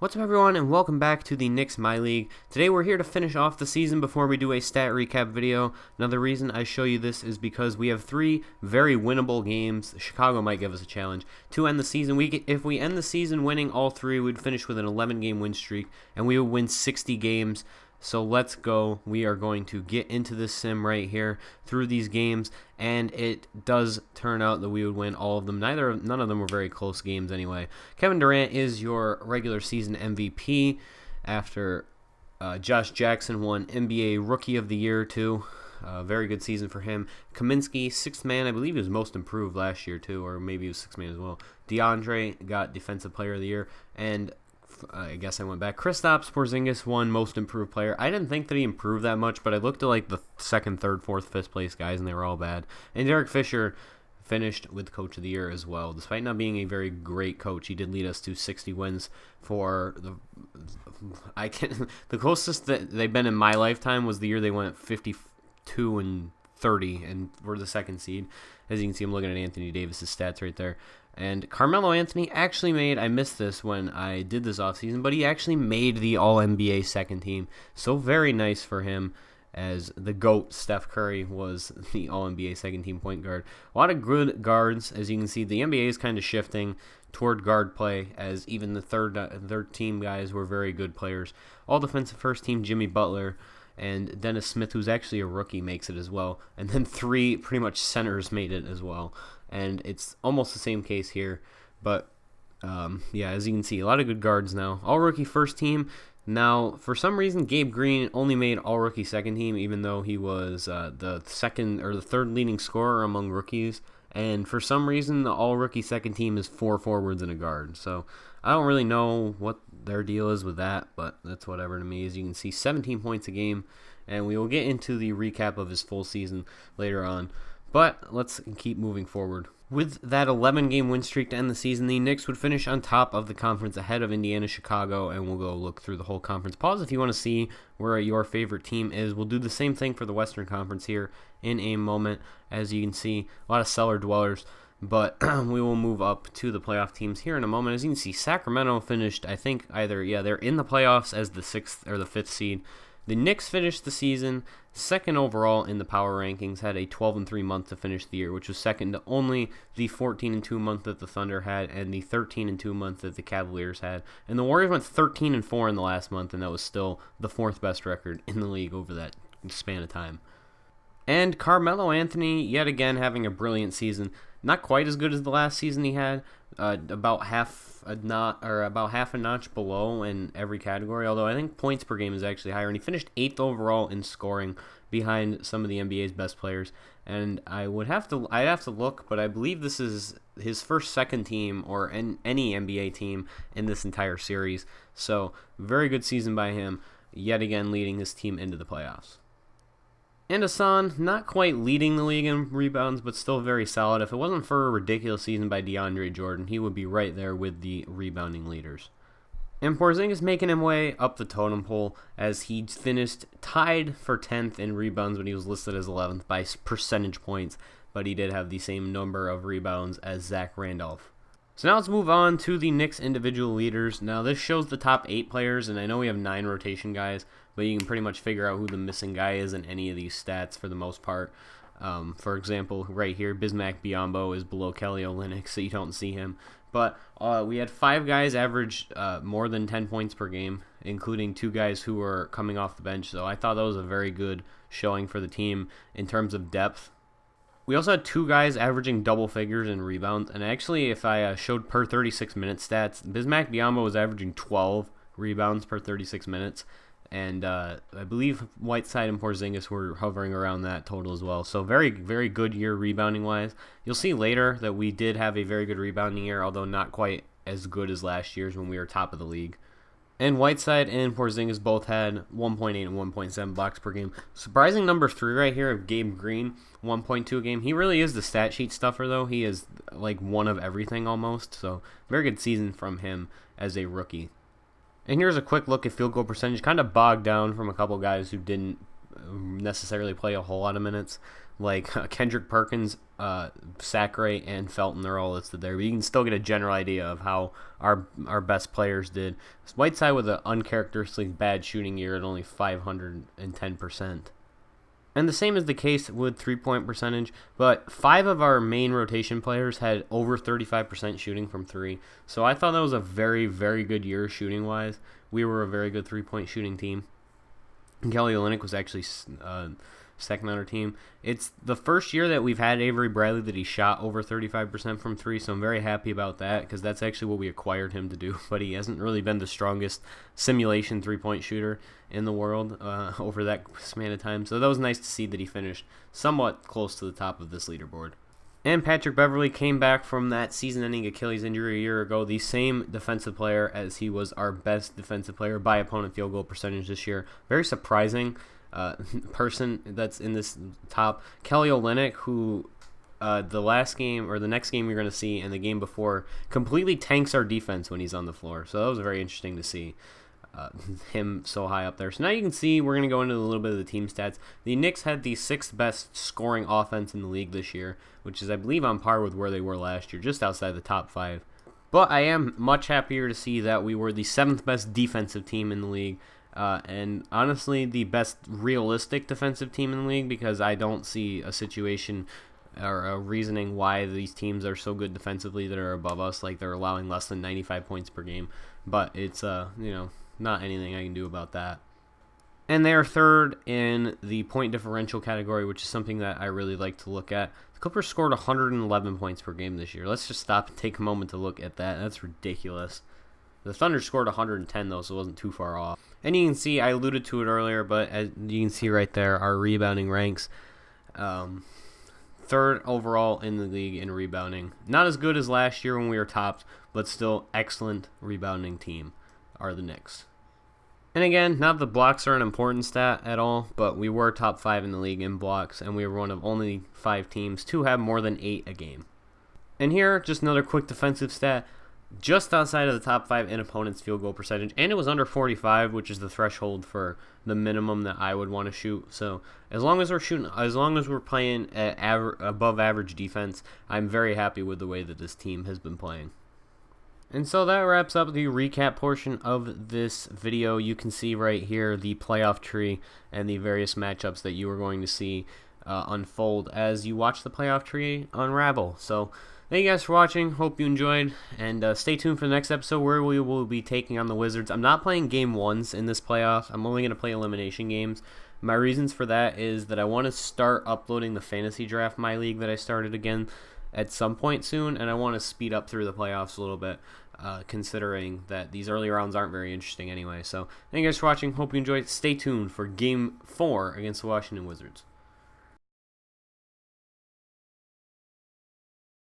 What's up, everyone, and welcome back to the Knicks MyLeague. Today we're here to finish off the season before we do a stat recap video. Another reason I show you this is because we have three very winnable games. Chicago might give us a challenge to end the season. If we end the season winning all three, we'd finish with an 11-game win streak, and we would win 60 games. So let's go. We are going to get into this sim right here through these games, and it does turn out that we would win all of them. None of them were very close games anyway. Kevin Durant is your regular season MVP after Josh Jackson won NBA Rookie of the Year too. Very good season for him. Kaminsky, sixth man. I believe he was most improved last year too, or maybe he was sixth man as well. DeAndre got Defensive Player of the Year, and I guess I went back. Kristaps Porzingis won Most Improved Player. I didn't think that he improved that much, but I looked at like the second, third, fourth, fifth place guys, and they were all bad. And Derek Fisher finished with Coach of the Year as well. Despite not being a very great coach, he did lead us to 60 wins for the closest that they've been in my lifetime was the year they went 52 and 30 and were the second seed. As you can see, I'm looking at Anthony Davis's stats right there. And Carmelo Anthony actually made, I missed this when I did this offseason, but he actually made the All-NBA second team. So very nice for him, as the GOAT, Steph Curry, was the All-NBA second team point guard. A lot of good guards. As you can see, the NBA is kind of shifting toward guard play, as even the third team guys were very good players. All defensive first team, Jimmy Butler and Dennis Smith, who's actually a rookie, makes it as well. And then three pretty much centers made it as well. And it's almost the same case here. But, yeah, as you can see, a lot of good guards now. All-rookie first team. Now, for some reason, Gabe Green only made all-rookie second team, even though he was the second or the third leading scorer among rookies. And for some reason, the all-rookie second team is 4 forwards and a guard. So I don't really know what their deal is with that, but that's whatever to me. As you can see, 17 points a game. And we will get into the recap of his full season later on. But let's keep moving forward. With that 11-game win streak to end the season, the Knicks would finish on top of the conference ahead of Indiana, Chicago, and we'll go look through the whole conference. Pause if you want to see where your favorite team is. We'll do the same thing for the Western Conference here in a moment. As you can see, a lot of cellar dwellers, but we will move up to the playoff teams here in a moment. As you can see, Sacramento finished, I think, they're in the playoffs as the 6th or the 5th seed. The Knicks finished the season second overall in the power rankings, had a 12-3 month to finish the year, which was second to only the 14-2 month that the Thunder had and the 13-2 month that the Cavaliers had. And the Warriors went 13-4 in the last month, and that was still the 4th best record in the league over that span of time. And Carmelo Anthony, yet again, having a brilliant season. Not quite as good as the last season he had, about half a notch below in every category, although I think points per game is actually higher, and he finished 8th overall in scoring behind some of the NBA's best players. And I'd have to look, but I believe this is his first second team or any NBA team in this entire series. So very good season by him, yet again leading his team into the playoffs. And Hassan, not quite leading the league in rebounds, but still very solid. If it wasn't for a ridiculous season by DeAndre Jordan, he would be right there with the rebounding leaders. And Porzingis making him way up the totem pole, as he finished tied for 10th in rebounds when he was listed as 11th by percentage points, but he did have the same number of rebounds as Zach Randolph. So now let's move on to the Knicks individual leaders. Now this shows the top 8 players, and I know we have 9 rotation guys, but you can pretty much figure out who the missing guy is in any of these stats for the most part. For example, right here, Bismack Biyombo is below Kelly Olynyk, so you don't see him. But we had 5 guys average more than 10 points per game, including 2 guys who were coming off the bench. So I thought that was a very good showing for the team in terms of depth. We also had 2 guys averaging double figures in rebounds, and actually, if I showed per 36-minute stats, Bismack Biyombo was averaging 12 rebounds per 36 minutes, and I believe Whiteside and Porzingis were hovering around that total as well. So very, very good year rebounding-wise. You'll see later that we did have a very good rebounding year, although not quite as good as last year's when we were top of the league. And Whiteside and Porzingis both had 1.8 and 1.7 blocks per game. Surprising number 3 right here of Gabe Green, 1.2 a game. He really is the stat sheet stuffer, though. He is like one of everything almost. So very good season from him as a rookie. And here's a quick look at field goal percentage. Kind of bogged down from a couple guys who didn't necessarily play a whole lot of minutes. like Kendrick Perkins, sack rate, and Felton. They're all listed there. But you can still get a general idea of how our best players did. Whiteside with an uncharacteristically bad shooting year at only 510%. And the same is the case with three-point percentage, but 5 of our main rotation players had over 35% shooting from 3. So I thought that was a very, very good year shooting-wise. We were a very good three-point shooting team. And Kelly Olynyk was actually second on our team. It's the first year that we've had Avery Bradley that he shot over 35% from 3, so I'm very happy about that because that's actually what we acquired him to do, but he hasn't really been the strongest simulation three-point shooter in the world over that span of time, so that was nice to see that he finished somewhat close to the top of this leaderboard. And Patrick Beverley came back from that season-ending Achilles injury a year ago, the same defensive player as he was our best defensive player by opponent field goal percentage this year. Very surprising person that's in this top. Kelly Olynyk, who the last game or the next game you're going to see and the game before completely tanks our defense when he's on the floor. So that was very interesting to see him so high up there. So now you can see we're going to go into a little bit of the team stats. The Knicks had the 6th best scoring offense in the league this year, which is I believe on par with where they were last year, just outside the top 5. But I am much happier to see that we were the 7th best defensive team in the league. And honestly, the best realistic defensive team in the league, because I don't see a situation or a reasoning why these teams are so good defensively that are above us, like they're allowing less than 95 points per game. But it's not anything I can do about that. And they are 3rd in the point differential category, which is something that I really like to look at. The Clippers scored 111 points per game this year. Let's just stop and take a moment to look at that. That's ridiculous. The Thunder scored 110, though, so it wasn't too far off. And you can see, I alluded to it earlier, but as you can see right there, our rebounding ranks. 3rd overall in the league in rebounding. Not as good as last year when we were topped, but still excellent rebounding team are the Knicks. And again, not that blocks are an important stat at all, but we were top 5 in the league in blocks, and we were one of only 5 teams to have more than 8 a game. And here, just another quick defensive stat. Just outside of the top 5 in opponents' field goal percentage, and it was under 45, which is the threshold for the minimum that I would want to shoot. So as long as we're playing at above average defense, I'm very happy with the way that this team has been playing. And so that wraps up the recap portion of this video. You can see right here the playoff tree and the various matchups that you are going to see unfold as you watch the playoff tree unravel. So thank you guys for watching. Hope you enjoyed, and stay tuned for the next episode where we will be taking on the Wizards. I'm not playing game 1s in this playoff. I'm only going to play elimination games. My reasons for that is that I want to start uploading the fantasy draft MyLeague that I started again at some point soon, and I want to speed up through the playoffs a little bit, considering that these early rounds aren't very interesting anyway. So thank you guys for watching. Hope you enjoyed. Stay tuned for game 4 against the Washington Wizards.